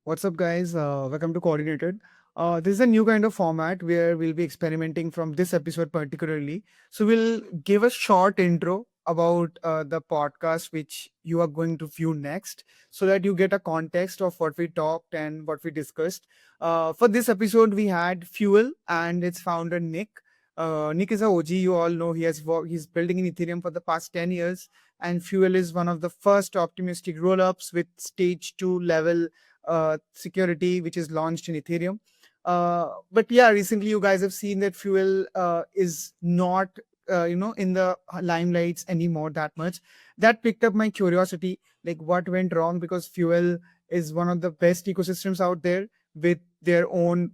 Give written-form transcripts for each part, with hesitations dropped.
What's up, guys? Welcome to Coordinated. This is a new kind of format where we'll be experimenting from this episode particularly. So, we'll give a short intro about the podcast which you are going to view next so that you get a context of what we talked and what we discussed. For this episode, we had Fuel and its founder, Nick. Nick is a OG. You all know he's building in Ethereum for the past 10 years. And Fuel is one of the first optimistic rollups with stage 2 level security which is launched in Ethereum. But yeah, recently you guys have seen that Fuel is not in the limelights anymore that much. That picked up my curiosity, like what went wrong, because Fuel is one of the best ecosystems out there with their own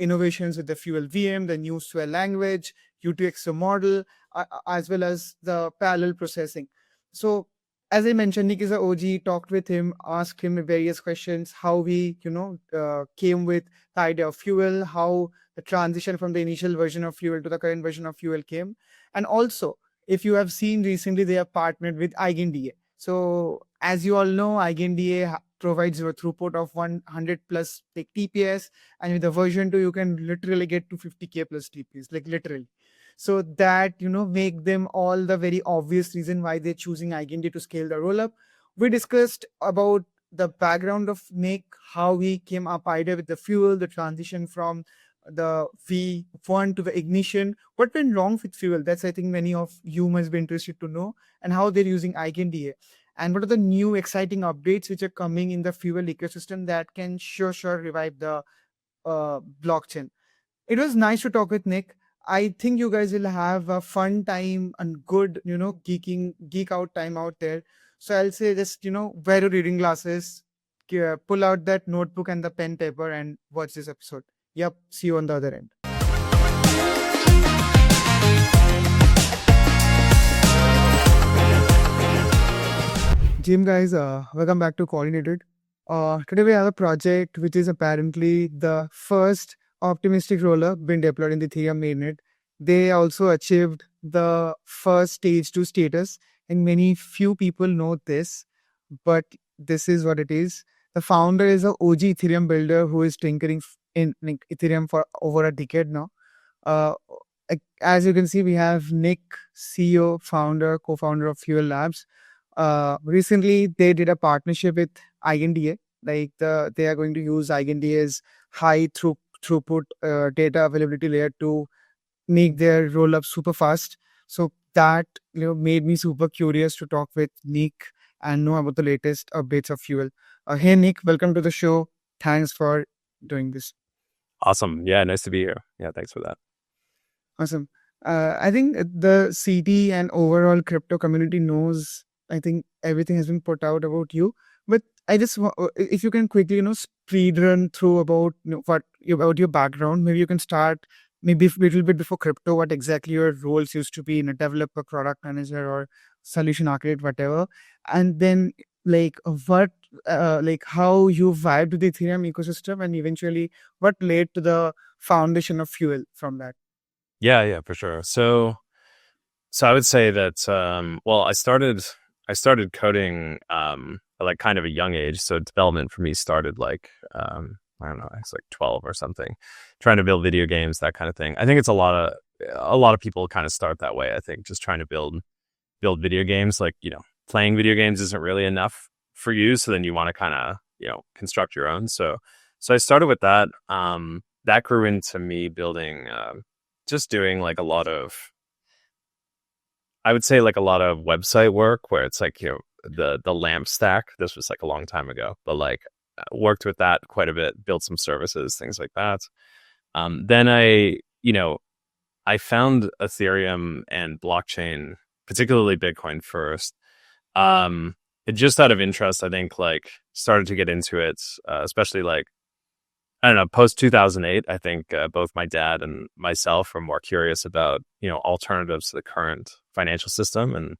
innovations with the FuelVM, the new Swell language, UTXO model, as well as the parallel processing. So as I mentioned, Nick is a OG, talked with him, asked him various questions, how we, came with the idea of Fuel, how the transition from the initial version of Fuel to the current version of Fuel came. And also, if you have seen recently, they have partnered with EigenDA. So as you all know, EigenDA provides you a throughput of 100 plus like TPS. And with the version 2, you can literally get to 50K plus TPS, like literally. So that, make them all the very obvious reason why they're choosing EigenDA to scale the rollup. We discussed about the background of Nick, how he came up idea with the Fuel, the transition from the V1 to the ignition. What went wrong with Fuel? That's, I think, many of you must be interested to know, and how they're using EigenDA. And what are the new exciting updates which are coming in the Fuel ecosystem that can sure revive the blockchain. It was nice to talk with Nick. I think you guys will have a fun time and good, geek out time out there. So I'll say just, wear your reading glasses, pull out that notebook and the pen paper and watch this episode. Yep. See you on the other end. Jim, guys, welcome back to Coordinated. Today we have a project which is apparently the first optimistic roller been deployed in the Ethereum mainnet. They also achieved the first stage 2 status, and many few people know this, but this is what it is. The founder is a OG Ethereum builder who is tinkering in Ethereum for over a decade now. As you can see, we have Nick, CEO, founder, co-founder of Fuel Labs. Recently, they did a partnership with EigenDA. They are going to use EigenDA's high throughput data availability layer to make their rollup super fast. So that made me super curious to talk with Nick and know about the latest updates of Fuel. Hey Nick, welcome to the show. Thanks for doing this. Awesome. Yeah, nice to be here. Yeah, thanks for that. Awesome. I think the CT and overall crypto community knows, I think everything has been put out about you. But I just, if you can quickly, speed run through about about your background. Maybe you can start maybe a little bit before crypto, what exactly your roles used to be in a developer, product manager, or solution architect, whatever. And then how you vibed with the Ethereum ecosystem, and eventually what led to the foundation of Fuel from that. Yeah, for sure. So I would say that I started coding at like kind of a young age. So development for me started like I don't know, it's like 12 or something, trying to build video games, that kind of thing. I think it's a lot of people kind of start that way. I think just trying to build video games, like, playing video games isn't really enough for you. So then you want to kind of, construct your own. So I started with that. That grew into me building, just doing like a lot of, I would say like a lot of website work where it's like, the LAMP stack. This was like a long time ago, but like worked with that quite a bit, built some services, things like that. Then I found Ethereum and blockchain, particularly Bitcoin first. It just out of interest, I think, like started to get into it, especially like, I don't know, post 2008, I think both my dad and myself were more curious about, alternatives to the current financial system, and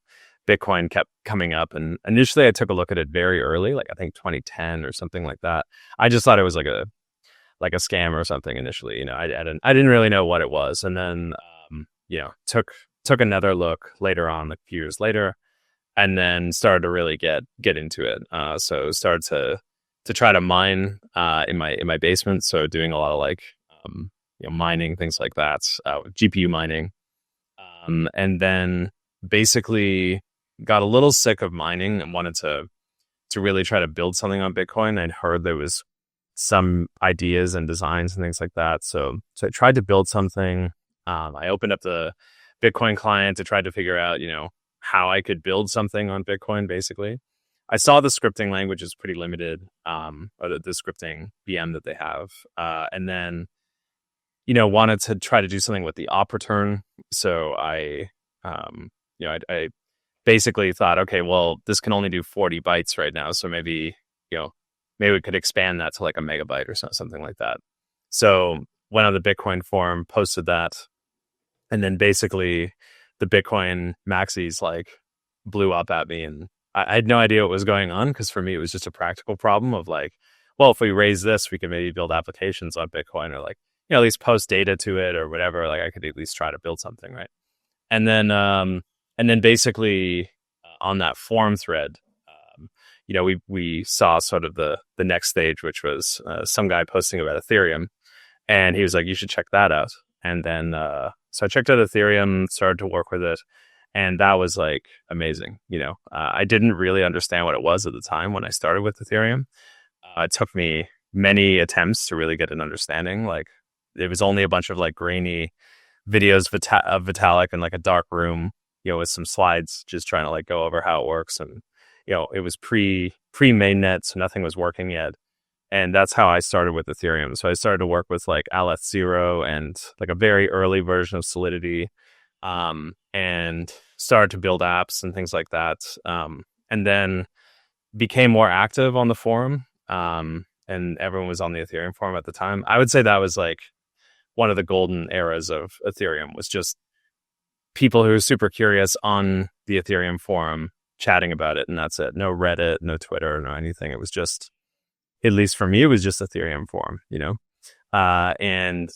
Bitcoin kept coming up. And initially I took a look at it very early, like I think 2010 or something like that. I just thought it was like a scam or something initially. I didn't really know what it was. And then, took another look later on, like a few years later, and then started to really get into it. So started to try to mine in my basement. So doing a lot of like mining, things like that, GPU mining, and then basically got a little sick of mining and wanted to really try to build something on Bitcoin. I'd heard there was some ideas and designs and things like that. So I tried to build something. I opened up the Bitcoin client to try to figure out, how I could build something on Bitcoin, basically. I saw the scripting language is pretty limited, or the scripting VM that they have. And then, wanted to try to do something with the op return. So I basically thought, okay, well, this can only do 40 bytes right now. So maybe we could expand that to like a megabyte or something like that. So went on the Bitcoin forum, posted that. And then basically the Bitcoin maxis like blew up at me. And I had no idea what was going on, because for me, it was just a practical problem of like, well, if we raise this, we can maybe build applications on Bitcoin, or like, at least post data to it or whatever. Like I could at least try to build something, right? And then basically on that forum thread, we saw sort of the next stage, which was some guy posting about Ethereum, and he was like, you should check that out. And then so I checked out Ethereum, started to work with it, and that was like amazing. I didn't really understand what it was at the time when I started with Ethereum. It took me many attempts to really get an understanding. Like it was only a bunch of like grainy videos of Vitalik in like a dark room, with some slides, just trying to like go over how it works. And it was pre mainnet, so nothing was working yet. And that's how I started with Ethereum. So I started to work with like Aleth 0 and like a very early version of Solidity, and started to build apps and things like that. And then became more active on the forum, and everyone was on the Ethereum forum at the time. I would say that was like one of the golden eras of Ethereum, was just people who were super curious on the Ethereum forum chatting about it, and that's it. No Reddit, no Twitter, no anything. It was just, at least for me, it was just Ethereum forum, and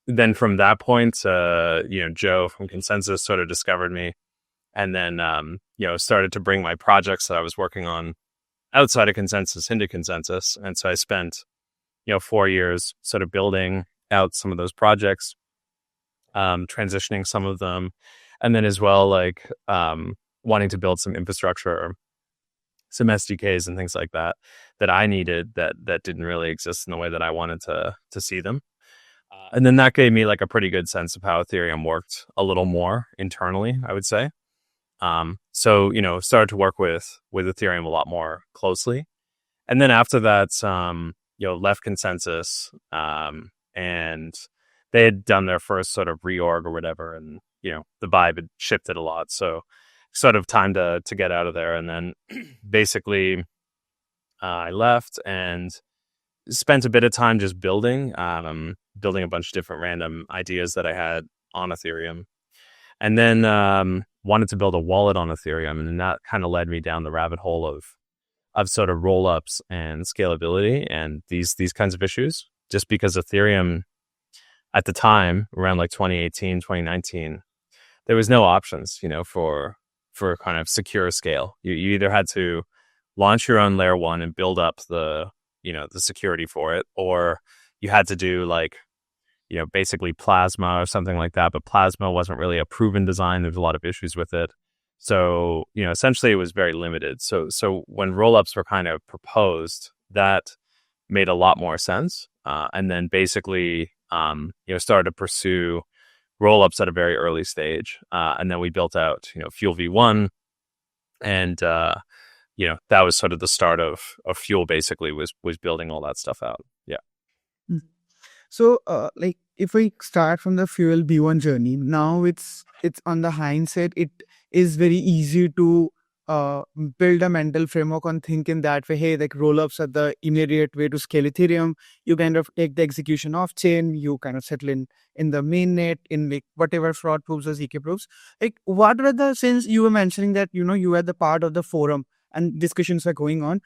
then from that point, Joe from Consensus sort of discovered me, and then, started to bring my projects that I was working on outside of Consensus into Consensus. And so I spent, 4 years sort of building out some of those projects, transitioning some of them, and then as well, like, wanting to build some infrastructure, some SDKs and things like that I needed that didn't really exist in the way that I wanted to see them. And then that gave me like a pretty good sense of how Ethereum worked a little more internally, I would say. So, started to work with Ethereum a lot more closely. And then after that, left Consensus, and they had done their first sort of reorg or whatever. And, the vibe had shifted a lot. So sort of time to get out of there. And then basically I left and spent a bit of time just building a bunch of different random ideas that I had on Ethereum. And then wanted to build a wallet on Ethereum. And that kind of led me down the rabbit hole of sort of rollups and scalability and these kinds of issues, just because Ethereum at the time, around like 2018, 2019, there was no options, for kind of secure scale. You either had to launch your own layer one and build up the security for it, or you had to do like, basically Plasma or something like that. But Plasma wasn't really a proven design. There's a lot of issues with it. So, essentially it was very limited. So when rollups were kind of proposed, that made a lot more sense. And then basically, started to pursue rollups at a very early stage. And then we built out, FuelV1. And, that was sort of the start of Fuel, basically, was building all that stuff out. Yeah. Mm. So, like if we start from the Fuel B1 journey, now it's on the hindsight, it is very easy to build a mental framework on thinking that way. Hey, like rollups are the immediate way to scale Ethereum. You kind of take the execution off chain, you kind of settle in the mainnet, in like whatever fraud proofs or ZK proofs. Like, what were the, since you were mentioning that you were the part of the forum and discussions were going on,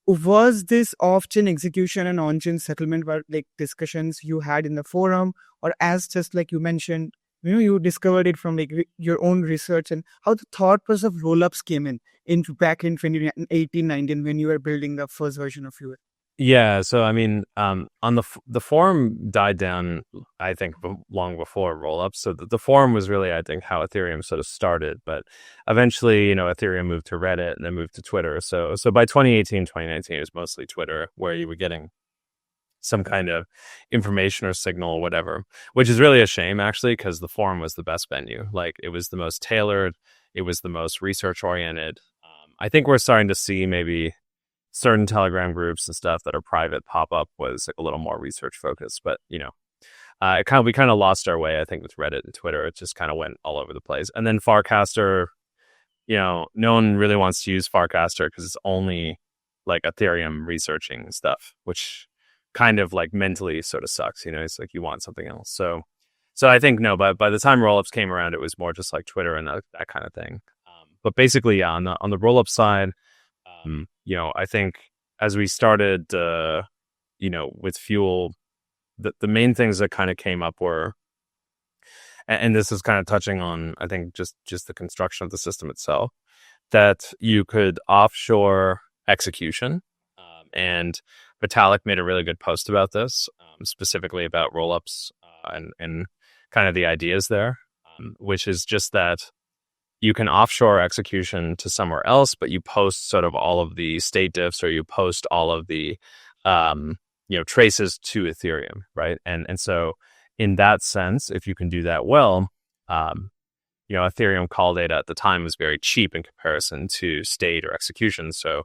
was this off-chain execution and on-chain settlement were like discussions you had in the forum, or as just like you mentioned, you discovered it from like your own research, and how the thought process of rollups came in back in 2018, 19 when you were building the first version of Fuel? Yeah, so I mean, on the forum died down, I think, long before rollups. So the forum was really, I think, how Ethereum sort of started. But eventually, Ethereum moved to Reddit and then moved to Twitter. So by 2018, 2019, it was mostly Twitter, where you were getting some kind of information or signal or whatever, which is really a shame, actually, because the forum was the best venue. Like, it was the most tailored, it was the most research oriented. I think we're starting to see maybe certain Telegram groups and stuff that are private pop up was like a little more research focused, but we kind of lost our way. I think with Reddit and Twitter, it just kind of went all over the place. And then Farcaster, no one really wants to use Farcaster because it's only like Ethereum researching stuff, which kind of like mentally sort of sucks. It's like you want something else. So I think no, but by the time rollups came around, it was more just like Twitter and that kind of thing. But basically, yeah, on the rollup side. I think as we started, with Fuel, the main things that kind of came up were, and this is kind of touching on, I think, just the construction of the system itself, that you could offshore execution. And Vitalik made a really good post about this, specifically about rollups and kind of the ideas there, which is just that you can offshore execution to somewhere else, but you post sort of all of the state diffs, or you post all of the traces to Ethereum, right? And so in that sense, if you can do that well, Ethereum call data at the time was very cheap in comparison to state or execution. So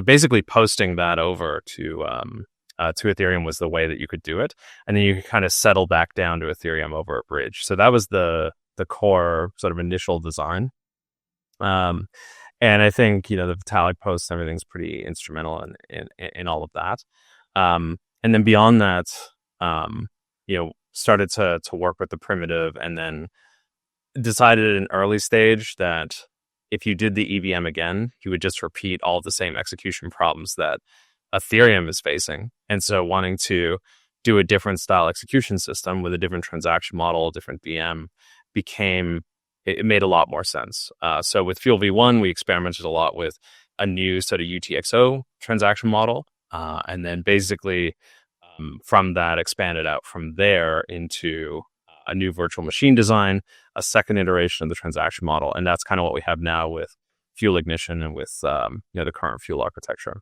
basically posting that over to Ethereum was the way that you could do it, and then you could kind of settle back down to Ethereum over a bridge. So that was the core sort of initial design. And I think, the Vitalik post and everything's pretty instrumental in all of that. And then beyond that, started to work with the primitive, and then decided at an early stage that if you did the EVM again, you would just repeat all the same execution problems that Ethereum is facing. And so wanting to do a different style execution system with a different transaction model, different VM, it made a lot more sense. So with Fuel V1, we experimented a lot with a new sort of UTXO transaction model. And then basically from that expanded out from there into a new virtual machine design, a second iteration of the transaction model. And that's kind of what we have now with Fuel Ignition and with the current Fuel architecture.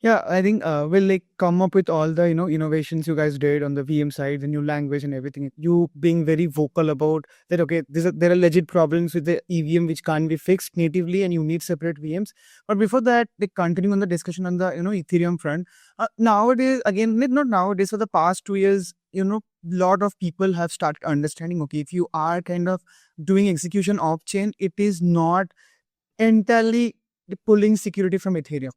Yeah, I think we'll like come up with all the innovations you guys did on the VM side, the new language and everything. You being very vocal about that. Okay, there are legit problems with the EVM which can't be fixed natively, and you need separate VMs. But before that, like continuing on the discussion on the Ethereum front, nowadays again, not nowadays, for the past 2 years, lot of people have started understanding. Okay, if you are kind of doing execution off chain, it is not entirely pulling security from Ethereum.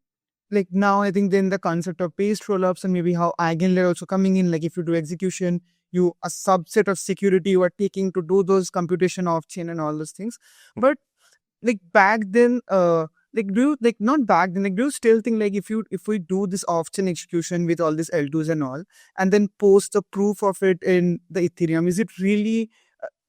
Like now, I think then the concept of based rollups and maybe how EigenDA also coming in. Like if you do execution, a subset of security you are taking to do those computation off chain and all those things. But like back then, like do you like not back then? Like do you still think like if we do this off chain execution with all these L2s and all, and then post the proof of it in the Ethereum, is it really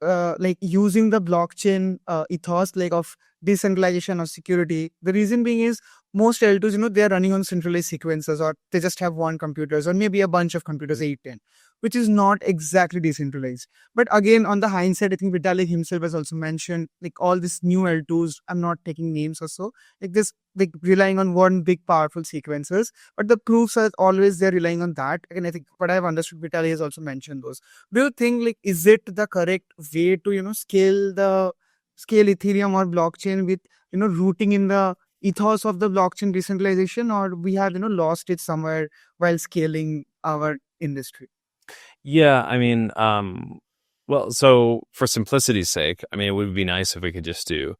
like using the blockchain ethos like of decentralization or security? The reason being is most L2s, they are running on centralized sequences, or they just have one computers or maybe a bunch of computers, 8, 10, which is not exactly decentralized. But again, on the hindsight, I think Vitalik himself has also mentioned like all these new L2s, I'm not taking names or so, like this, like relying on one big powerful sequences, but the proofs are always they're relying on that. And I think what I've understood, Vitalik has also mentioned those. Do you think like is it the correct way to scale Ethereum or blockchain with rooting in the ethos of the blockchain decentralization, or we have lost it somewhere while scaling our industry? Yeah, I mean, well, so for simplicity's sake, I mean, it would be nice if we could just do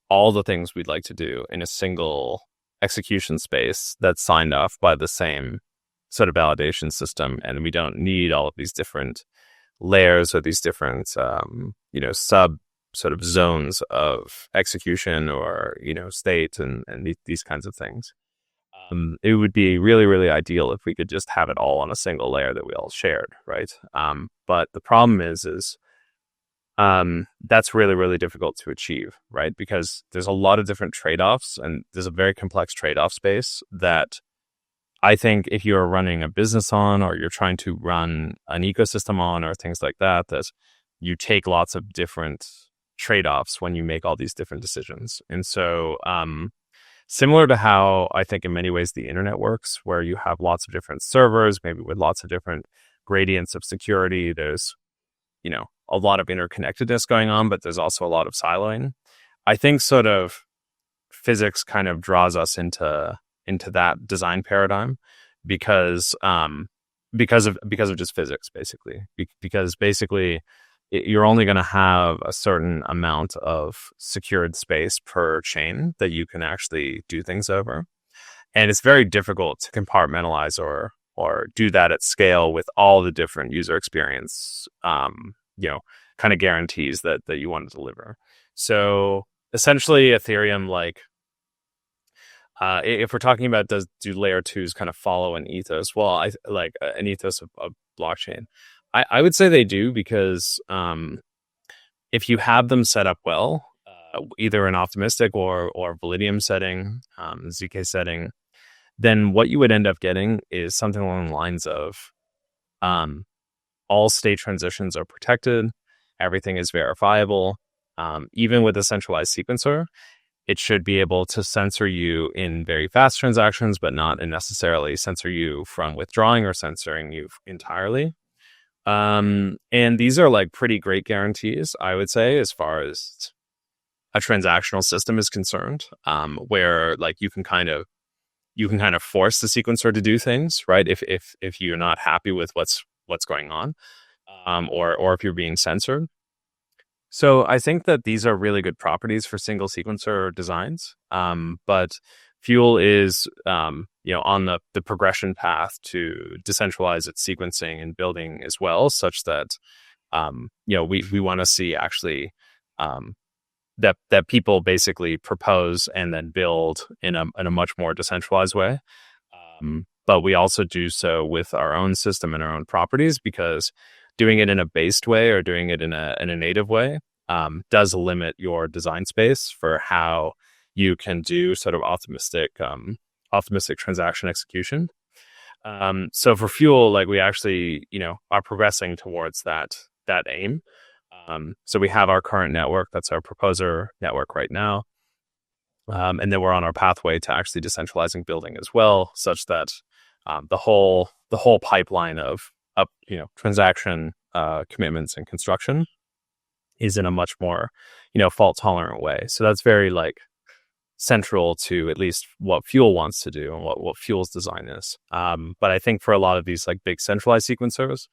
all the things we'd like to do in a single execution space that's signed off by the same sort of validation system, and we don't need all of these different layers or these different sub sort of zones of execution or state and these kinds of things. It would be really, really ideal if we could just have it all on a single layer that we all shared, right? But the problem is that's really, really difficult to achieve, right? Because there's a lot of different trade-offs, and there's a very complex trade-off space that I think if you're running a business on, or you're trying to run an ecosystem on, or things like that, that you take lots of different trade-offs when you make all these different decisions. And so, similar to how I think in many ways the internet works, where you have lots of different servers, maybe with lots of different gradients of security, there's, a lot of interconnectedness going on, but there's also a lot of siloing. I think sort of physics kind of draws us into that design paradigm because of just physics, basically. Because basically you're only going to have a certain amount of secured space per chain that you can actually do things over. And it's very difficult to compartmentalize or do that at scale with all the different user experience, kind of guarantees that you want to deliver. So essentially Ethereum, like, if we're talking about do layer twos kind of follow an ethos? Well, I like an ethos of blockchain. I would say they do, because if you have them set up well, either an optimistic or Validium setting, ZK setting, then what you would end up getting is something along the lines of all state transitions are protected, everything is verifiable. Even with a centralized sequencer, it should be able to censor you in very fast transactions, but not necessarily censor you from withdrawing or censoring you entirely. And these are like pretty great guarantees, I would say, as far as a transactional system is concerned, where like you can kind of force the sequencer to do things, right? If you're not happy with what's going on, or if you're being censored. So I think that these are really good properties for single sequencer designs. But Fuel is, on the progression path to decentralize its sequencing and building as well, such that, we want to see actually that people basically propose and then build in a much more decentralized way. But we also do so with our own system and our own properties, because doing it in a based way or doing it in a native way does limit your design space for how you can do sort of optimistic transaction execution. So for Fuel, like, we actually, are progressing towards that aim. So we have our current network, that's our proposer network right now. And then we're on our pathway to actually decentralizing building as well, such that the whole pipeline of transaction commitments and construction is in a much more fault tolerant way. So that's very like central to at least what Fuel wants to do and what Fuel's design is. But I think for a lot of these like big centralized sequencers,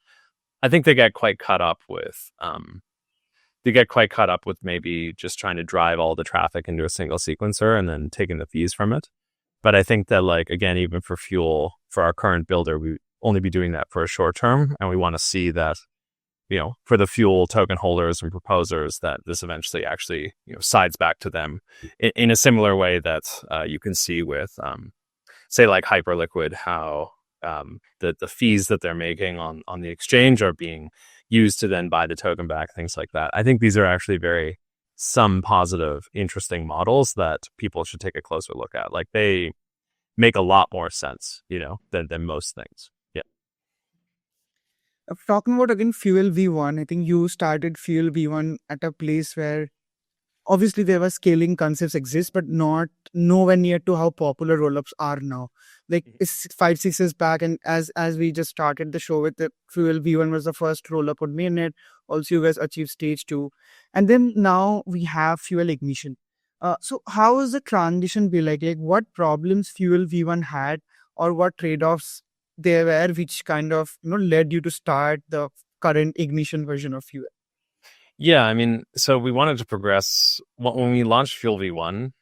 I think they get quite caught up with maybe just trying to drive all the traffic into a single sequencer and then taking the fees from it. But I think that, like, again, even for Fuel, for our current builder, we only be doing that for a short term. And we want to see that, for the Fuel token holders and proposers, that this eventually actually, sides back to them in a similar way that you can see with, say, like Hyperliquid, how the fees that they're making on the exchange are being used to then buy the token back, things like that. I think these are actually some positive, interesting models that people should take a closer look at. Like, they make a lot more sense, than most things. Yeah. Talking about again Fuel V1, I think you started Fuel V1 at a place where obviously there were scaling concepts exist, but nowhere near to how popular rollups are now. Like, it's 5-6 years back, and as we just started the show with, the Fuel V1 was the first rollup on mainnet. Also, you guys achieved stage 2, and then now we have Fuel Ignition. So how is the transition be like? Like, what problems Fuel V1 had, or what trade-offs there were, which kind of led you to start the current Ignition version of Fuel? Yeah, I mean, so we wanted to progress. When we launched Fuel V1,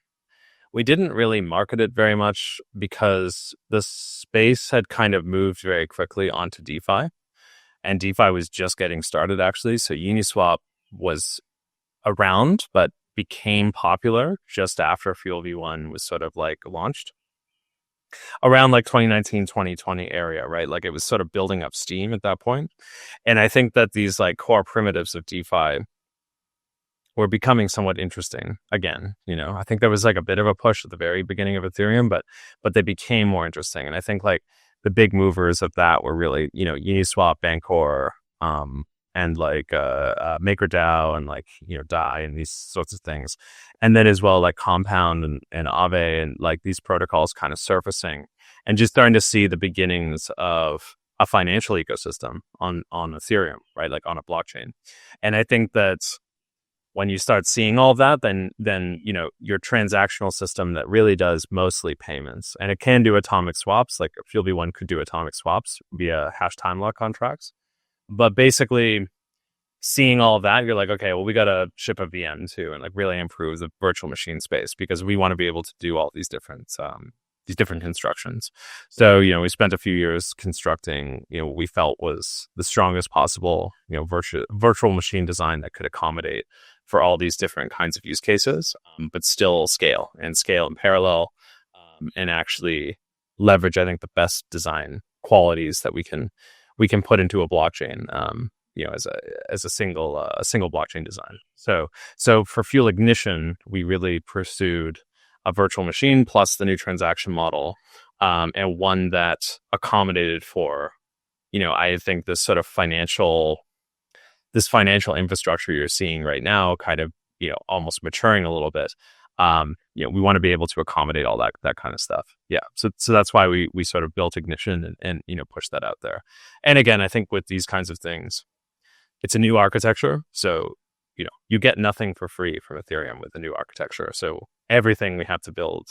we didn't really market it very much because the space had kind of moved very quickly onto DeFi, and DeFi was just getting started, actually. So Uniswap was around, but became popular just after Fuel V1 was sort of like launched. Around like 2019, 2020 area, right? Like, it was sort of building up steam at that point. And I think that these like core primitives of DeFi were becoming somewhat interesting again. I think there was like a bit of a push at the very beginning of Ethereum, but they became more interesting. And I think like the big movers of that were really, Uniswap, Bancor, and like MakerDAO and like, DAI and these sorts of things. And then as well, like Compound and Aave and like these protocols kind of surfacing and just starting to see the beginnings of a financial ecosystem on Ethereum, right? Like on a blockchain. And I think that when you start seeing all of that, then your transactional system that really does mostly payments, and it can do atomic swaps, like FuelV1 could do atomic swaps via hash time lock contracts. But basically, seeing all of that, you're like, okay, well, we got to ship a VM too, and like really improve the virtual machine space because we want to be able to do all these different constructions. So, we spent a few years constructing, what we felt was the strongest possible, virtual machine design that could accommodate for all these different kinds of use cases, but still scale in parallel, and actually leverage, I think, the best design qualities that we can put into a blockchain, as a single blockchain design. So for Fuel Ignition, we really pursued a virtual machine plus the new transaction model, and one that accommodated for, I think this sort of financial infrastructure you're seeing right now, kind of, almost maturing a little bit. We want to be able to accommodate all that kind of stuff. Yeah. So that's why we sort of built Ignition and push that out there. And again, I think with these kinds of things, it's a new architecture. So, you get nothing for free from Ethereum with the new architecture. So everything we have to build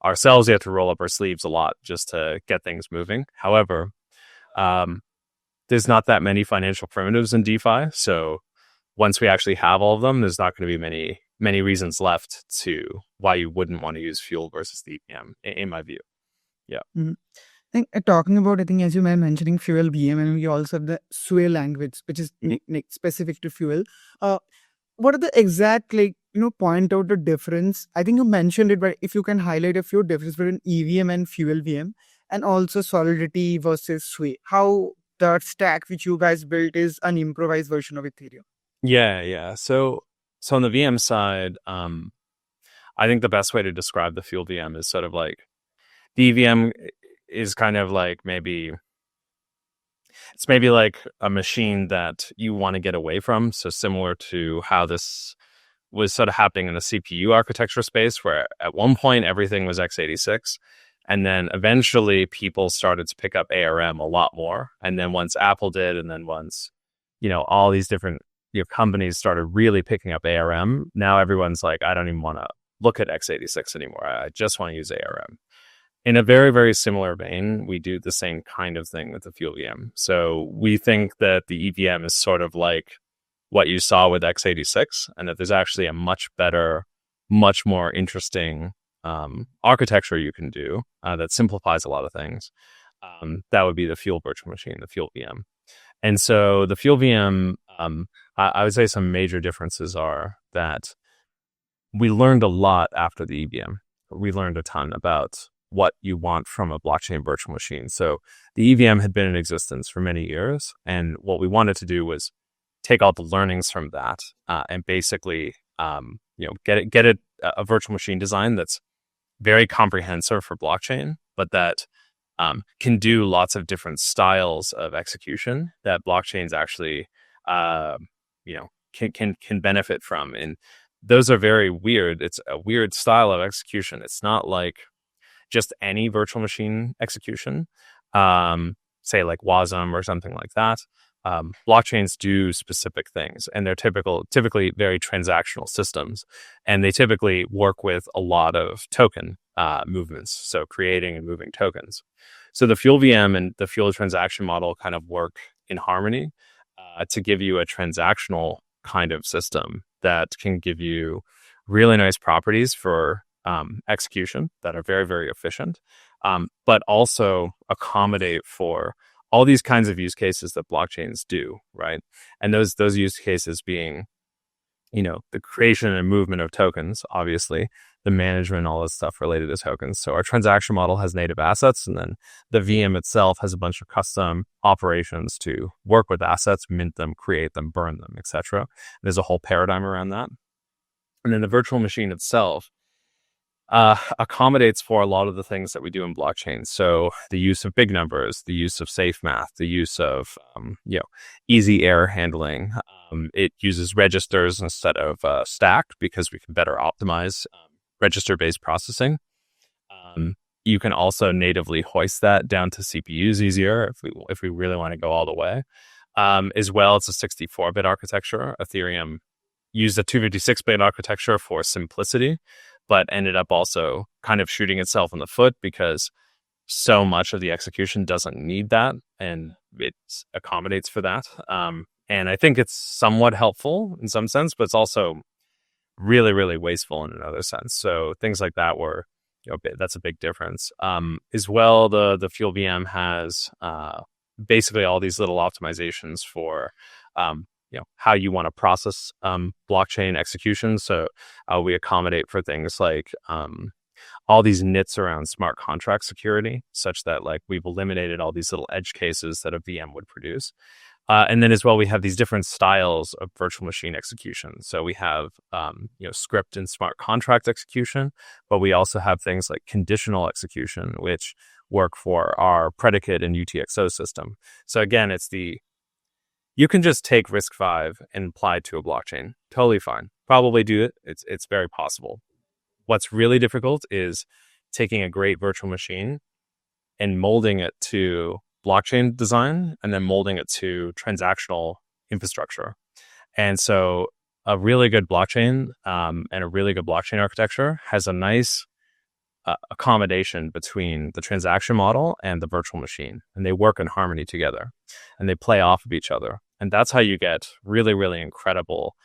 ourselves, we have to roll up our sleeves a lot just to get things moving. However, there's not that many financial primitives in DeFi. So once we actually have all of them, there's not going to be many reasons left to why you wouldn't want to use Fuel versus the EVM, in my view. Yeah. Mm-hmm. I think talking about, I think as you were mentioning FuelVM, and we also have the Sway language, which is specific to Fuel. What are the exact, point out the difference? I think you mentioned it, but if you can highlight a few differences between EVM and FuelVM, and also Solidity versus Sway, how the stack which you guys built is an improvised version of Ethereum. Yeah. So on the VM side, I think the best way to describe the FuelVM is sort of like the EVM is kind of like maybe like a machine that you want to get away from. So similar to how this was sort of happening in the CPU architecture space, where at one point everything was x86. And then eventually people started to pick up ARM a lot more. And then once Apple did, and then once, all these different companies started really picking up ARM, now everyone's like, I don't even want to look at x86 anymore. I just want to use ARM. In a very, very similar vein, we do the same kind of thing with the FuelVM. So we think that the EVM is sort of like what you saw with x86, and that there's actually a much better, much more interesting architecture you can do that simplifies a lot of things. That would be the Fuel virtual machine, the FuelVM. And so the FuelVM, I would say some major differences are that we learned a lot after the EVM. We learned a ton about what you want from a blockchain virtual machine. So the EVM had been in existence for many years, and what we wanted to do was take all the learnings from that and basically, get it a virtual machine design that's very comprehensive for blockchain, but that can do lots of different styles of execution that blockchains actually, can benefit from. And those are very weird. It's a weird style of execution. It's not like just any virtual machine execution, say like WASM or something like that. Blockchains do specific things, and they're typically very transactional systems, and they typically work with a lot of token movements, so creating and moving tokens. So the FuelVM and the Fuel transaction model kind of work in harmony to give you a transactional kind of system that can give you really nice properties for execution that are very, very efficient, but also accommodate for all these kinds of use cases that blockchains do, right? And those use cases being, the creation and movement of tokens, obviously, the management, all this stuff related to tokens. So our transaction model has native assets, and then the VM itself has a bunch of custom operations to work with assets, mint them, create them, burn them, etc. There's a whole paradigm around that. And then the virtual machine itself accommodates for a lot of the things that we do in blockchain. So the use of big numbers, the use of safe math, the use of easy error handling. It uses registers instead of stacked because we can better optimize register-based processing. You can also natively hoist that down to CPUs easier if we really want to go all the way. As well, it's a 64-bit architecture. Ethereum used a 256-bit architecture for simplicity, but ended up also kind of shooting itself in the foot because so much of the execution doesn't need that, and it accommodates for that. And I think it's somewhat helpful in some sense, but it's also really, really wasteful in another sense. So things like that were, that's a big difference. As well, the FuelVM has basically all these little optimizations for how you want to process blockchain execution. So we accommodate for things like all these nits around smart contract security, such that like we've eliminated all these little edge cases that a VM would produce. And then as well, we have these different styles of virtual machine execution. So we have script and smart contract execution, but we also have things like conditional execution, which work for our predicate and UTXO system. So again, you can just take RISC-V and apply it to a blockchain. Totally fine. Probably do it. It's very possible. What's really difficult is taking a great virtual machine and molding it to blockchain design and then molding it to transactional infrastructure. And so a really good blockchain and a really good blockchain architecture has a nice accommodation between the transaction model and the virtual machine, and they work in harmony together and they play off of each other. And that's how you get really, really incredible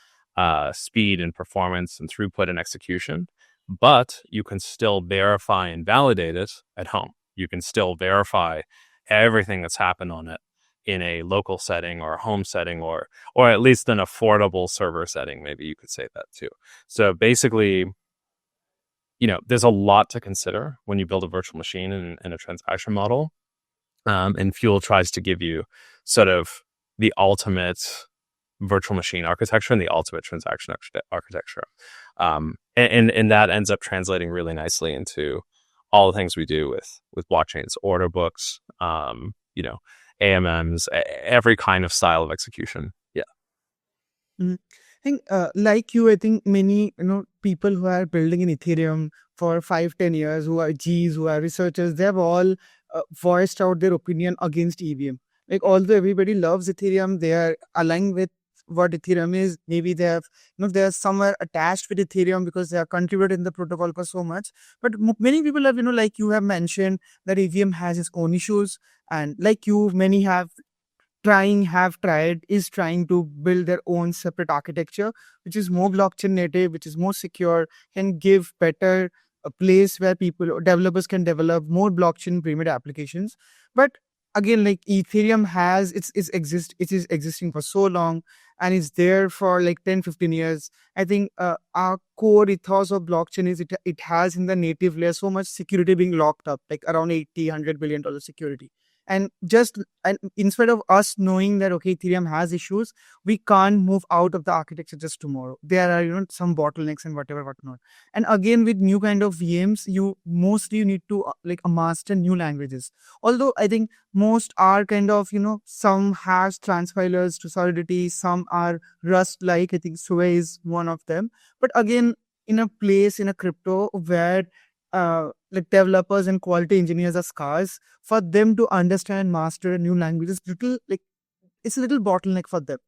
speed and performance and throughput and execution. But you can still verify and validate it at home. You can still verify everything that's happened on it in a local setting or a home setting or at least an affordable server setting. Maybe you could say that too. So basically, there's a lot to consider when you build a virtual machine in a transaction model. And Fuel tries to give you sort of the ultimate virtual machine architecture and the ultimate transaction architecture. And that ends up translating really nicely into all the things we do with blockchains, order books, AMMs, every kind of style of execution. Yeah. I think I think many people who are building in Ethereum for 5-10 years, who are Gs, who are researchers, they have all voiced out their opinion against EVM. Like, although everybody loves Ethereum, they are aligned with what Ethereum is. Maybe they have they are somewhere attached with Ethereum because they are contributed in the protocol for so much. But many people have like you have mentioned that EVM has its own issues, and like you, many have trying to build their own separate architecture, which is more blockchain native, which is more secure, can give better a place where developers can develop more blockchain primitive applications. But again, like Ethereum has it is existing for so long and it's there for like 10-15 years. I think our core ethos of blockchain is it has in the native layer so much security being locked up, like around $80-100 billion security. And instead of us knowing that, okay, Ethereum has issues, we can't move out of the architecture just tomorrow. There are, some bottlenecks and whatnot. And again, with new kind of VMs, you need to master new languages. Although I think most are kind of, some has transpilers to Solidity, some are Rust-like. I think Sway is one of them. But again, in a crypto where developers and quality engineers are scarce, for them to understand and master new languages, it's a little bottleneck for them.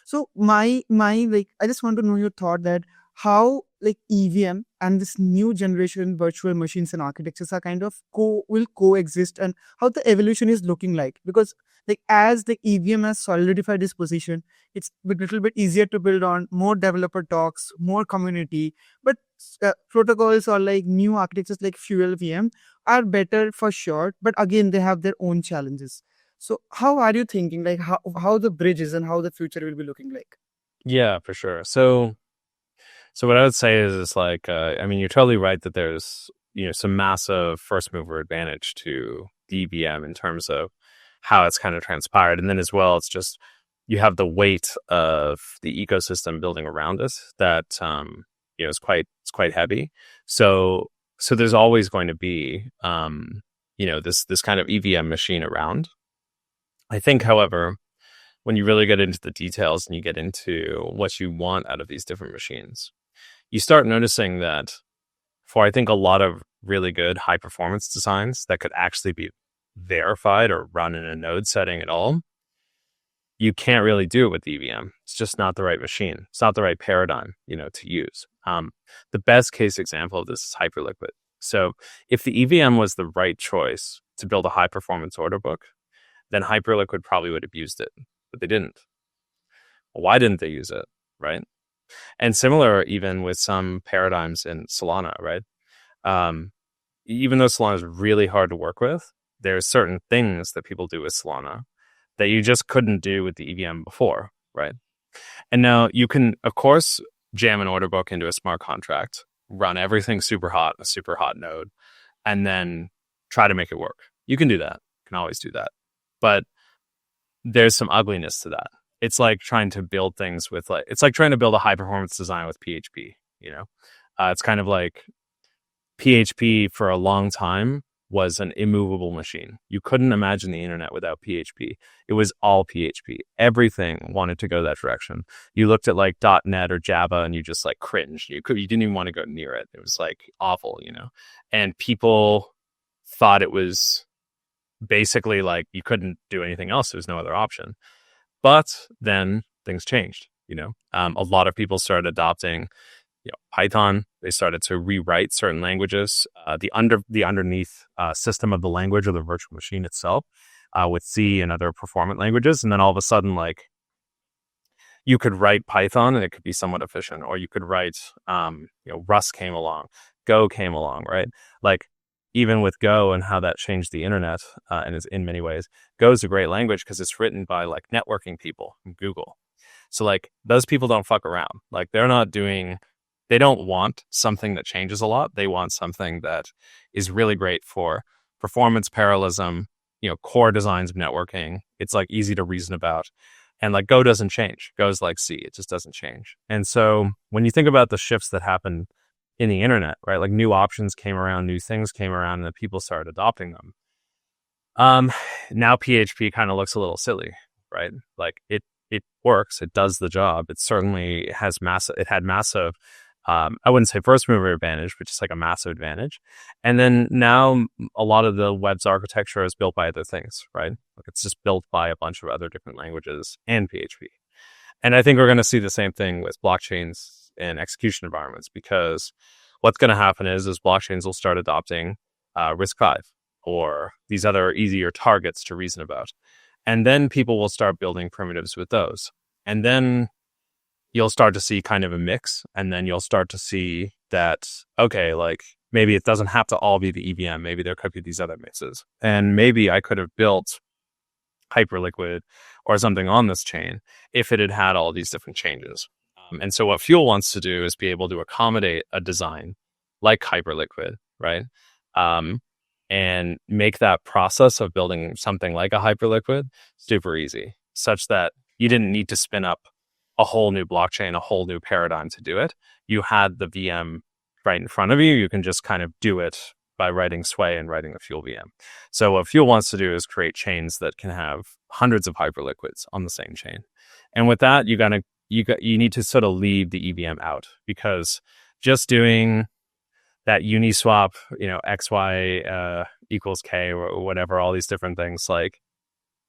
So my I just want to know your thought that how EVM and this new generation virtual machines and architectures are kind of will coexist, and how the evolution is looking like. Because as the EVM has solidified this position, it's a little bit easier to build on, more developer talks, more community. But protocols or new architectures like FuelVM are better for sure, but again they have their own challenges. So how are you thinking how the bridge is and how the future will be looking like? Yeah, for sure. So what I would say is you're totally right that there's some massive first mover advantage to the EVM in terms of how it's kind of transpired, and then as well it's just you have the weight of the ecosystem building around it that is quite heavy. So so there's always going to be, this kind of EVM machine around. I think, however, when you really get into the details and you get into what you want out of these different machines, you start noticing that for, I think, a lot of really good high performance designs that could actually be verified or run in a node setting at all, you can't really do it with EVM. It's just not the right machine. It's not the right paradigm, to use. The best case example of this is Hyperliquid. So if the EVM was the right choice to build a high performance order book, then Hyperliquid probably would have used it, but they didn't. Well, why didn't they use it, right? And similar even with some paradigms in Solana, right? Even though Solana is really hard to work with, there's certain things that people do with Solana that you just couldn't do with the EVM before, right? And now you can, of course, jam an order book into a smart contract, run everything super hot, a super hot node, and then try to make it work. You can do that. You can always do that. But there's some ugliness to that. It's like trying to build things with it's like trying to build a high performance design with PHP, it's kind of like PHP for a long time was an immovable machine. You couldn't imagine the internet without PHP. It was all PHP. Everything wanted to go that direction. You looked at like .NET or Java and you just like cringed. You didn't even want to go near it. It was like awful, and people thought it was basically like you couldn't do anything else. There was no other option. But then things changed, a lot of people started adopting Python. They started to rewrite certain languages, the underneath system of the language or the virtual machine itself, with C and other performant languages. And then all of a sudden, like, you could write Python and it could be somewhat efficient, or you could write, Rust came along, Go came along, right? Like, even with Go and how that changed the internet, and is in many ways, Go is a great language because it's written by like networking people from Google. So like those people don't fuck around. Like they don't want something that changes a lot. They want something that is really great for performance parallelism, core designs of networking. It's like easy to reason about. And like Go doesn't change. Go's like C, it just doesn't change. And so when you think about the shifts that happen in the internet, right? Like new options came around, new things came around, and then people started adopting them. Now PHP kind of looks a little silly, right? Like it works, it does the job. It certainly had massive, I wouldn't say first mover advantage, but just like a massive advantage. And then now a lot of the web's architecture is built by other things, right? Like it's just built by a bunch of other different languages and PHP. And I think we're going to see the same thing with blockchains and execution environments, because what's going to happen is blockchains will start adopting RISC-V or these other easier targets to reason about. And then people will start building primitives with those. And then you'll start to see kind of a mix. And then you'll start to see that, okay, like maybe it doesn't have to all be the EVM. Maybe there could be these other mixes. And maybe I could have built Hyperliquid or something on this chain if it had had all these different changes. And so what Fuel wants to do is be able to accommodate a design like Hyperliquid, right? And make that process of building something like a Hyperliquid super easy, such that you didn't need to spin up a whole new blockchain, a whole new paradigm to do it. You had the VM right in front of you. You can just kind of do it by writing Sway and writing a FuelVM. So what Fuel wants to do is create chains that can have hundreds of Hyperliquids on the same chain. And with that, you need to sort of leave the EVM out, because just doing that Uniswap, XY equals K or whatever, all these different things, like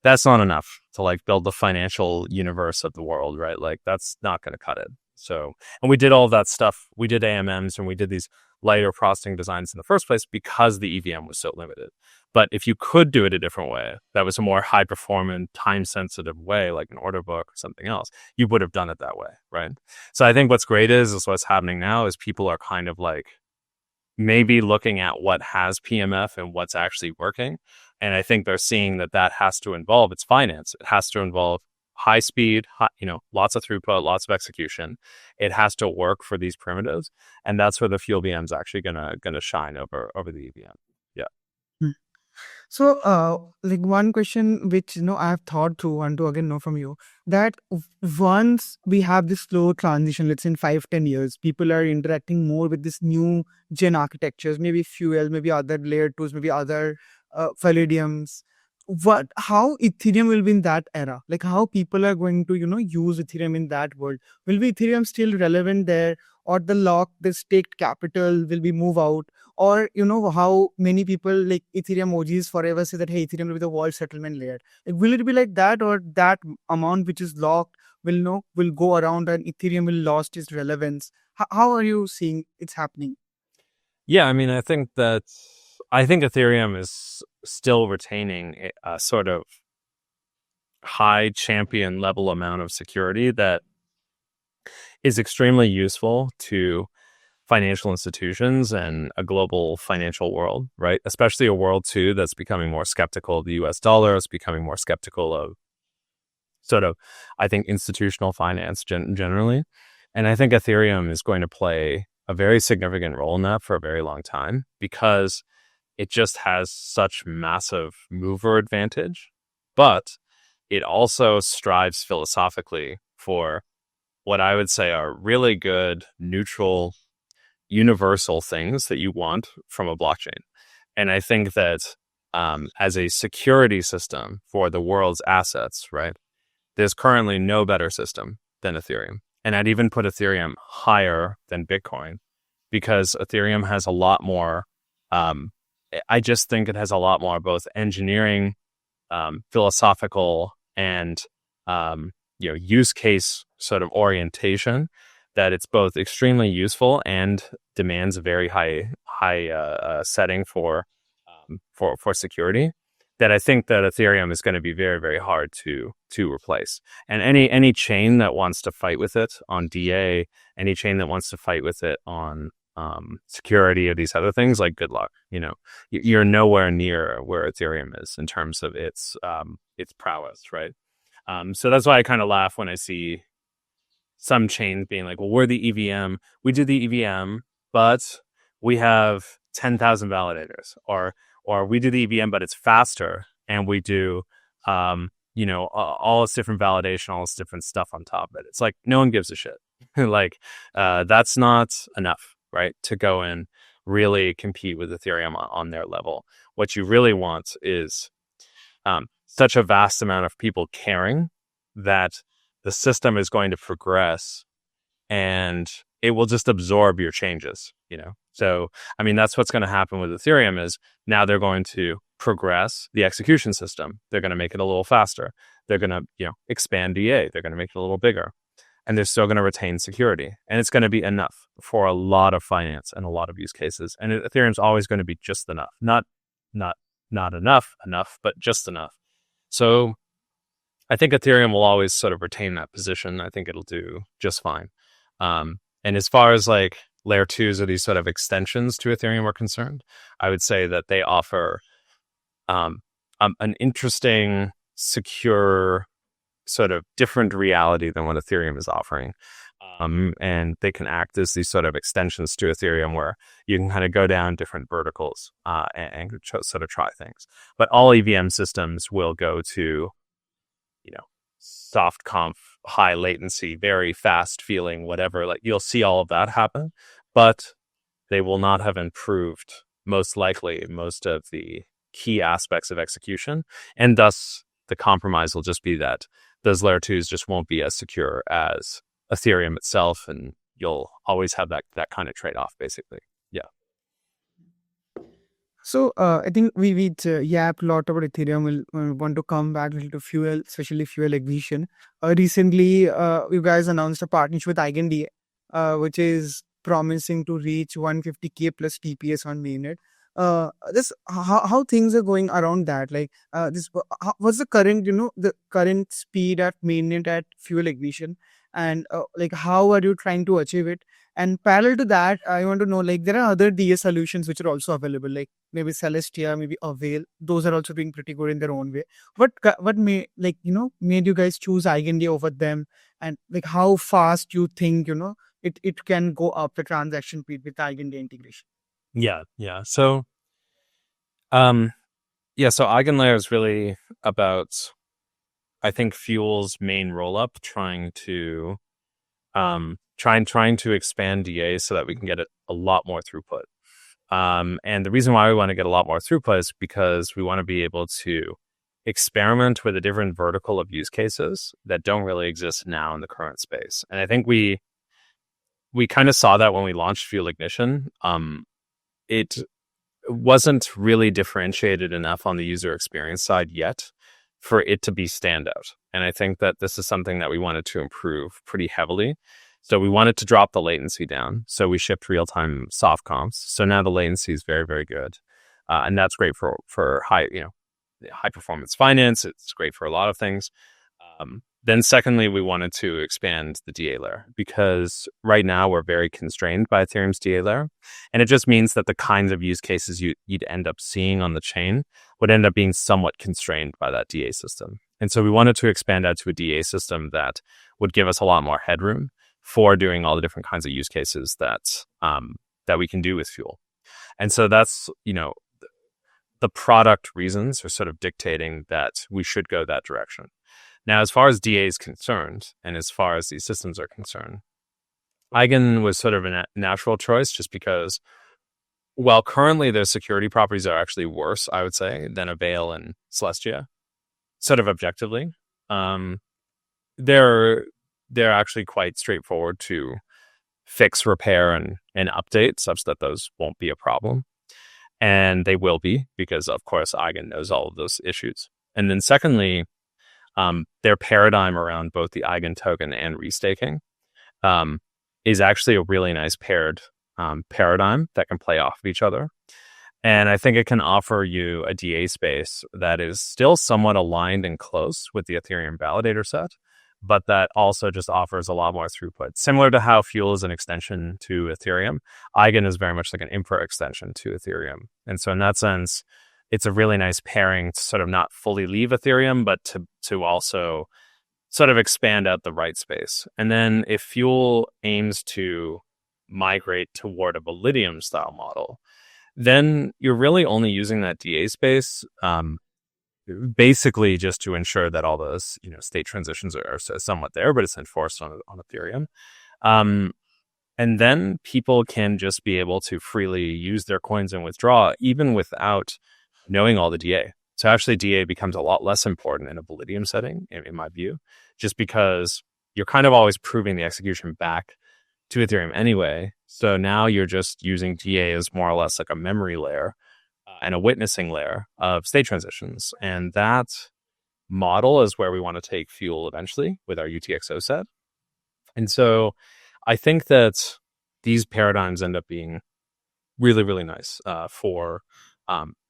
that's not enough to like build the financial universe of the world, right? Like that's not going to cut it. So, and we did all of that stuff. We did AMMs and we did these lighter processing designs in the first place because the EVM was so limited. But if you could do it a different way, that was a more high performant, time sensitive way, like an order book or something else, you would have done it that way, right? So I think what's great is what's happening now is people are kind of like maybe looking at what has PMF and what's actually working. And I think they're seeing that has to involve its finance. It has to involve high speed, lots of throughput, lots of execution. It has to work for these primitives. And that's where the Fuel VM is actually gonna shine over the EVM. Yeah. So, like one question which I have thought through, want to again know from you that once we have this slow transition, let's say in 5-10 years, people are interacting more with this new gen architectures, maybe Fuel, maybe other layer twos, maybe other Validiums. How Ethereum will be in that era? Like how people are going to use Ethereum in that world? Will be Ethereum still relevant there, or the lock, the staked capital will be move out? Or how many people like Ethereum OGs forever say that hey, Ethereum will be the world settlement layer. Like will it be like that, or that amount which is locked will go around and Ethereum will lost its relevance? How are you seeing it's happening? Yeah, I mean, I think Ethereum is still retaining a sort of high champion level amount of security that is extremely useful to financial institutions and a global financial world, right? Especially a world too that's becoming more skeptical of the US dollar, is becoming more skeptical of sort of, I think, institutional finance generally. And I think Ethereum is going to play a very significant role in that for a very long time because it just has such massive mover advantage, but it also strives philosophically for what I would say are really good, neutral, universal things that you want from a blockchain. And I think that as a security system for the world's assets, right, there's currently no better system than Ethereum. And I'd even put Ethereum higher than Bitcoin because Ethereum has a lot more. Um, I just think it has a lot more both engineering, philosophical, and use case sort of orientation. That it's both extremely useful and demands a very high setting for security. That I think that Ethereum is going to be very, very hard to replace. And any chain that wants to fight with it on DA, any chain that wants to fight with it on security or these other things, like good luck. You're nowhere near where Ethereum is in terms of its prowess, right? So that's why I kind of laugh when I see some chains being like, well, we're the EVM. We do the EVM, but we have 10,000 validators, or we do the EVM, but it's faster, and we do, all this different validation, all this different stuff on top of it. It's like no one gives a shit. Like that's not enough, right? To go and really compete with Ethereum on their level. What you really want is such a vast amount of people caring that the system is going to progress and it will just absorb your changes, So, I mean, that's what's going to happen with Ethereum is now they're going to progress the execution system. They're going to make it a little faster. They're going to, expand DA. They're going to make it a little bigger. And they're still going to retain security. And it's going to be enough for a lot of finance and a lot of use cases. And Ethereum's always going to be just enough. Not enough, but just enough. So I think Ethereum will always sort of retain that position. I think it'll do just fine. And as far as like layer twos or these sort of extensions to Ethereum are concerned, I would say that they offer an interesting, secure, sort of different reality than what Ethereum is offering. And they can act as these sort of extensions to Ethereum where you can kind of go down different verticals and sort of try things. But all EVM systems will go to, soft conf, high latency, very fast feeling, whatever. Like you'll see all of that happen, but they will not have improved, most likely, most of the key aspects of execution. And thus, the compromise will just be that those layer twos just won't be as secure as Ethereum itself, and you'll always have that kind of trade-off, basically. Yeah. So I think we yapped a lot about Ethereum. We'll want to come back a little to Fuel, especially Fuel Ignition. Recently, you guys announced a partnership with EigenDA, which is promising to reach 150K plus TPS on mainnet. This how things are going around that? Like what's the current the current speed at mainnet at Fuel Ignition, and like how are you trying to achieve it? And parallel to that, I want to know, like, there are other DA solutions which are also available, like maybe Celestia, maybe Avail. Those are also doing pretty good in their own way. What made you guys choose EigenDA over them, and like how fast you think it can go up the transaction speed with EigenDA integration? Yeah. So, um, Yeah, so EigenLayer is really about, I think, Fuel's main rollup, trying to expand DA so that we can get a lot more throughput. And the reason why we want to get a lot more throughput is because we want to be able to experiment with a different vertical of use cases that don't really exist now in the current space. And I think we kind of saw that when we launched Fuel Ignition. It wasn't really differentiated enough on the user experience side yet for it to be standout. And I think that this is something that we wanted to improve pretty heavily. So we wanted to drop the latency down. So we shipped real-time soft comps. So now the latency is very, very good. And that's great for high performance finance. It's great for a lot of things. Then secondly, we wanted to expand the DA layer because right now we're very constrained by Ethereum's DA layer. And it just means that the kinds of use cases you'd end up seeing on the chain would end up being somewhat constrained by that DA system. And so we wanted to expand out to a DA system that would give us a lot more headroom for doing all the different kinds of use cases that we can do with Fuel. And so that's, the product reasons are sort of dictating that we should go that direction. Now, as far as DA is concerned, and as far as these systems are concerned, Eigen was sort of a natural choice just because, while currently their security properties are actually worse, I would say, than Avail and Celestia, sort of objectively, they're actually quite straightforward to fix, repair, and update such that those won't be a problem. And they will be because, of course, Eigen knows all of those issues. And then secondly, their paradigm around both the Eigen token and restaking is actually a really nice paired paradigm that can play off of each other. And I think it can offer you a DA space that is still somewhat aligned and close with the Ethereum validator set, but that also just offers a lot more throughput. Similar to how Fuel is an extension to Ethereum, Eigen is very much like an infra extension to Ethereum. And so in that sense, it's a really nice pairing to sort of not fully leave Ethereum, but to also sort of expand out the right space. And then if Fuel aims to migrate toward a Validium style model, then you're really only using that DA space basically just to ensure that all those state transitions are somewhat there, but it's enforced on Ethereum. And then people can just be able to freely use their coins and withdraw even without knowing all the DA. So actually DA becomes a lot less important in a Validium setting, in my view, just because you're kind of always proving the execution back to Ethereum anyway. So now you're just using DA as more or less like a memory layer and a witnessing layer of state transitions. And that model is where we want to take Fuel eventually with our UTXO set. And so I think that these paradigms end up being really, really nice for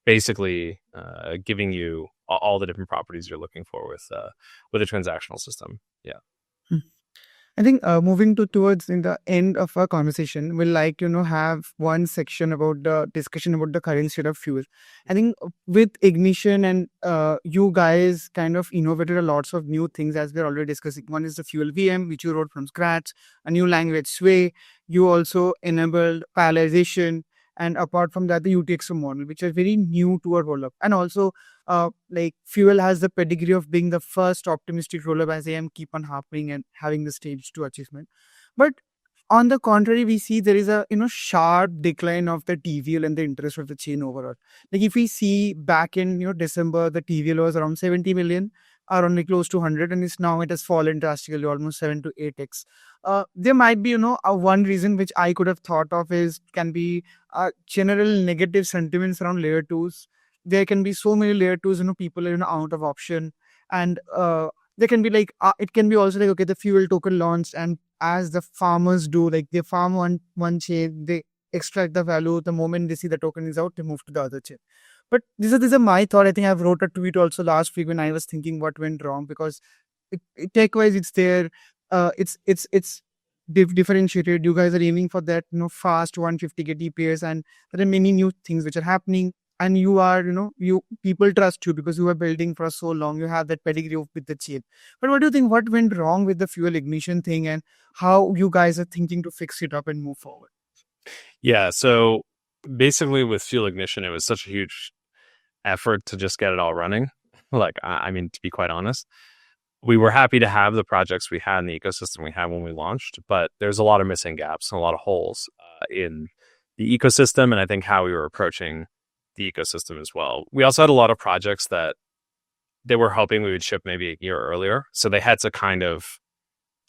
basically giving you all the different properties you're looking for with a transactional system. Yeah. I think moving towards in the end of our conversation, we'll like have one section about the discussion about the current state of Fuel. I think with Ignition and you guys kind of innovated a lots of new things as we're already discussing. One is the FuelVM, which you wrote from scratch, a new language Sway. You also enabled parallelization, and apart from that, the UTXO model, which are very new to our rollup. And also, like Fuel has the pedigree of being the first optimistic rollup, as I am keep on happening and having the stage 2 achievement. But on the contrary, we see there is a sharp decline of the TVL and the interest of the chain overall. Like if we see back in December, the TVL was around 70 million, are only close to 100, and it has fallen drastically, almost 7 to 8x. There might be one reason which I could have thought of can be general negative sentiments around layer 2s. There can be so many layer 2s, people are out of option, and there can be like it can be also like, okay, the Fuel token launched, and as the farmers do, like they farm one chain, they extract the value. The moment they see the token is out, they move to the other chain. But these are my thought. I think I've wrote a tweet also last week when I was thinking what went wrong, because tech-wise it's there. It's differentiated. You guys are aiming for that fast 150k TPS, and there are many new things which are happening. And you are, you people trust you because you are building for so long. You have that pedigree with the chain. But what do you think? What went wrong with the Fuel Ignition thing, and how you guys are thinking to fix it up and move forward? Yeah. So basically with Fuel Ignition, it was such a huge effort to just get it all running. Like, I mean, to be quite honest, we were happy to have the projects we had in the ecosystem we had when we launched, but there's a lot of missing gaps and a lot of holes in the ecosystem, and I think how we were approaching the ecosystem as well. We also had a lot of projects that they were hoping we would ship maybe a year earlier, so they had to kind of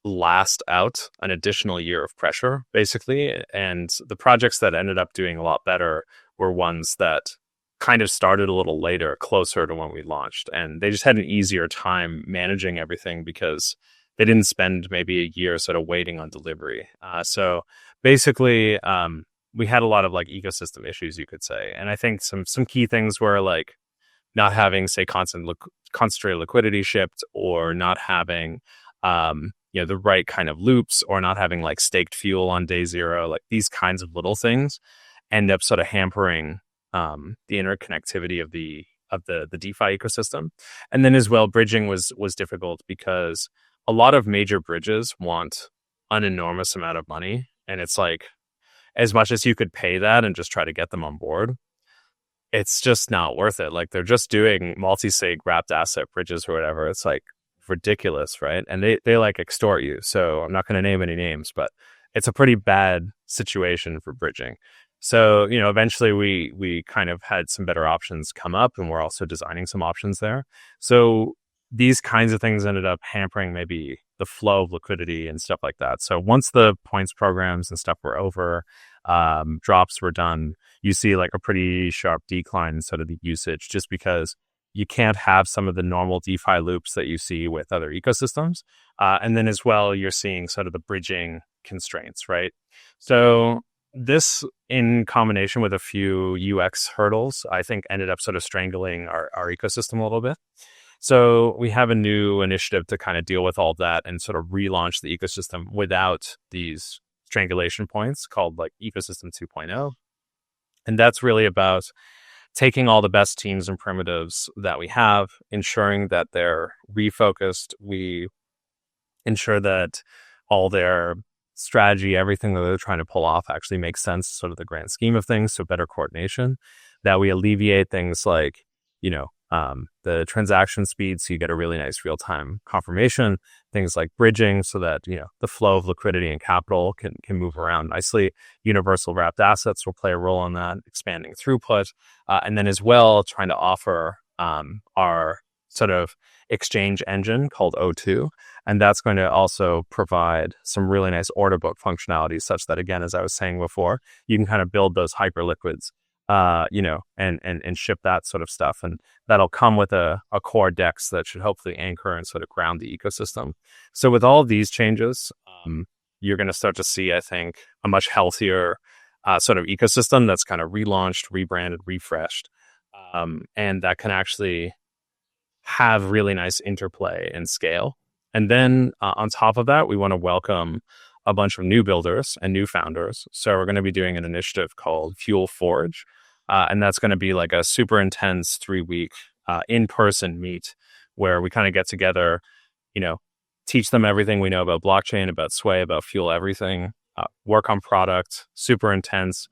last out an additional year of pressure, basically. And the projects that ended up doing a lot better were ones that kind of started a little later, closer to when we launched. And they just had an easier time managing everything because they didn't spend maybe a year sort of waiting on delivery. So basically, we had a lot of like ecosystem issues, you could say. And I think some key things were like not having, say, concentrated liquidity shipped, or not having the right kind of loops, or not having like staked fuel on day zero. Like these kinds of little things end up sort of hampering the interconnectivity of the DeFi ecosystem. And then as well, bridging was difficult because a lot of major bridges want an enormous amount of money, and it's like, as much as you could pay that and just try to get them on board, it's just not worth it. Like they're just doing multi-sig wrapped asset bridges or whatever. It's like ridiculous, right? And they like extort you. So I'm not going to name any names, but it's a pretty bad situation for bridging. So, eventually we kind of had some better options come up, and we're also designing some options there. So these kinds of things ended up hampering maybe the flow of liquidity and stuff like that. So once the points programs and stuff were over, drops were done, you see like a pretty sharp decline in sort of the usage, just because you can't have some of the normal DeFi loops that you see with other ecosystems. And then as well, you're seeing sort of the bridging constraints, right? So this, in combination with a few UX hurdles, I think ended up sort of strangling our ecosystem a little bit. So we have a new initiative to kind of deal with all of that and sort of relaunch the ecosystem without these strangulation points, called like Ecosystem 2.0. And that's really about taking all the best teams and primitives that we have, ensuring that they're refocused. We ensure that all their strategy, everything that they're trying to pull off, actually makes sense, sort of the grand scheme of things. So better coordination, that we alleviate things like, the transaction speed, so you get a really nice real-time confirmation, things like bridging, so that, the flow of liquidity and capital can move around nicely. Universal wrapped assets will play a role in that, expanding throughput, and then as well, trying to offer our sort of exchange engine called O2. And that's going to also provide some really nice order book functionality, such that, again, as I was saying before, you can kind of build those hyper liquids, and ship that sort of stuff. And that'll come with a core DEX that should hopefully anchor and sort of ground the ecosystem. So with all of these changes, you're going to start to see, I think, a much healthier sort of ecosystem that's kind of relaunched, rebranded, refreshed, and that can actually have really nice interplay and scale. And then on top of that, we want to welcome a bunch of new builders and new founders. So we're going to be doing an initiative called Fuel Forge. And that's going to be like a super intense 3-week in-person meet where we kind of get together, teach them everything we know about blockchain, about Sway, about Fuel everything, work on product, super intense.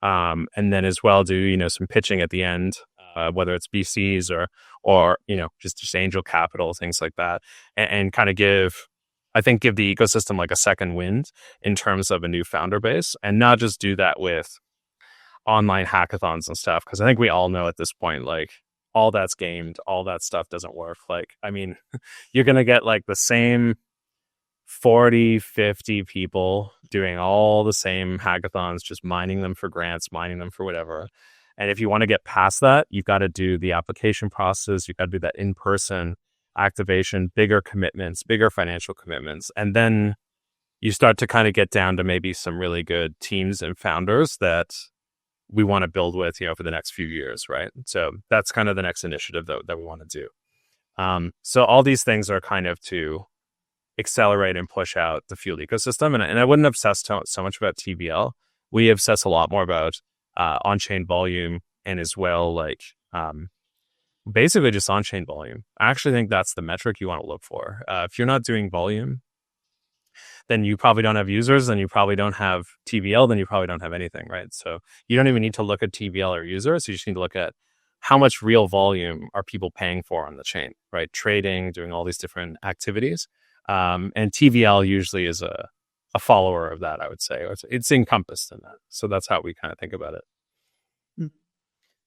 And then as well do, some pitching at the end, whether it's BCs or just angel capital, things like that, and kind of give the ecosystem like a second wind in terms of a new founder base, and not just do that with online hackathons and stuff. Because I think we all know at this point, like, all that's gamed, all that stuff doesn't work. Like, I mean, you're going to get like the same 40, 50 people doing all the same hackathons, just mining them for grants, mining them for whatever. And if you want to get past that, you've got to do the application process. You've got to do that in-person activation, bigger commitments, bigger financial commitments. And then you start to kind of get down to maybe some really good teams and founders that we want to build with, for the next few years, right? So that's kind of the next initiative that we want to do. So all these things are kind of to accelerate and push out the Fuel ecosystem. And I wouldn't obsess so much about TVL. We obsess a lot more about on-chain volume, and as well, like, basically just on-chain volume. I actually think that's the metric you want to look for. If you're not doing volume, then you probably don't have users, then you probably don't have TVL, then you probably don't have anything, right? So you don't even need to look at TVL or users. You just need to look at how much real volume are people paying for on the chain, right? Trading, doing all these different activities. And TVL usually is a follower of that, I would say. It's encompassed in that. So that's how we kind of think about it. Mm.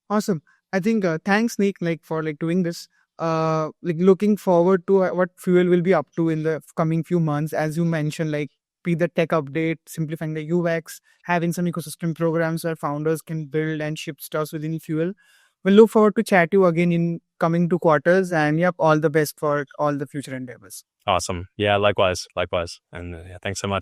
Awesome. I think thanks, Nick, like for like doing this. Like looking forward to what Fuel will be up to in the coming few months, as you mentioned, like be the tech update, simplifying the UX, having some ecosystem programs where founders can build and ship stuff within Fuel. We'll look forward to chat you again in coming 2 quarters, and yep, all the best for all the future endeavors. Awesome. Yeah, likewise. And yeah, thanks so much.